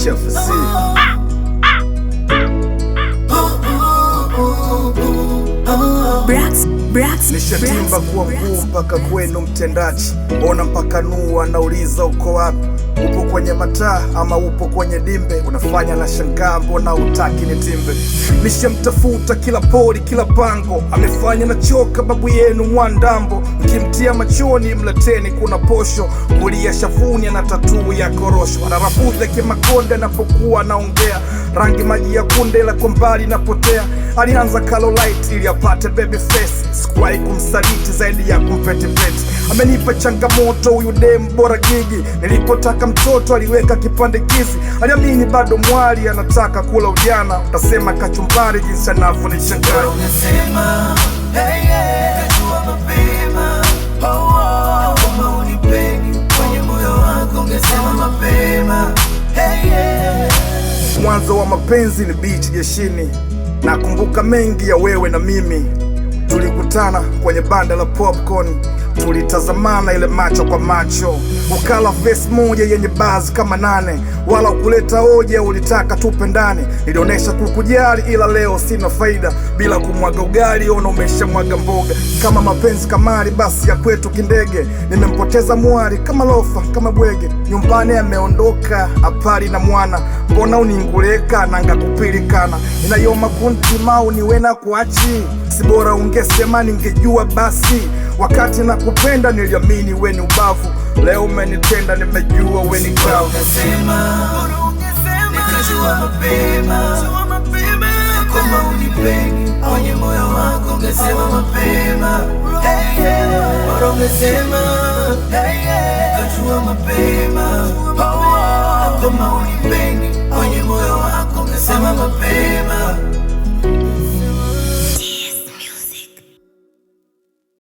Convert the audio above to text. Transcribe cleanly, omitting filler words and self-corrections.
Chef C. Nishatimba kuwa mkuu mpaka kwenu mtendaji. Ona mpaka Nuhu anauliza uko wapi? Upo kwenye mataa ama upo kwenye dimbe? Unafanya na shangaa mbona utaki nitimbe? Nishamtafuta kila pori kila pango, amefanya na choka babu yenu Mwandambo. Mkimtia machoni mleteni kuna posho, kulia shavuni na tatuu ya korosho. Anarafudha kimakonde napokuwa naongea, rangi maji ya kunde la kwa mbali napotea. Alianza Carolite ili apate baby face, sikuwahi kumsaliti zaidi ya kumpetipeti. Amenipa changamoto huyu dem bora gigi, nilipotaka mtoto aliweka kipande kizi. Aliamini bado mwali anataka kula ujana, utasema kachumbari jinsi anavyonishangaza. Unasema hey yeah, najua mapema kama unipendi kwenye moyo wako, ungesema mapema hey yeah. Mwanzo wa mapenzi ni bichi jeshini, nakumbuka mengi ya wewe na mimi. Tulikutana kwenye banda la popcorn, tulitazamana ile macho kwa macho. Ukala face moja yenye buzz kama 8, wala ukuleta hoja, ulitaka tupendane. Nilionesha kukujali ila leo sina faida, bila kumwaga ugali ona umeshamwaga mboga. Kama mapenzi kamari basi ya kwetu kindege, nimempoteza mwari kama lofa kama bwege. Nyumbani ameondoka apali na mwana, mbona uninguleka nanga kupilikana. Inayoma kunti mau niwe na kuachi, si bora ungesema ningejua basi. Wakati na kupenda niliamini we ni ubavu, leo umenitenda nimejua we ni kavu. Ungesema nikajua mapema kama unipendi kwenye moyo wako, ungesema mapema hey yeah. Bora ungesema hey yeah, nikajua mapema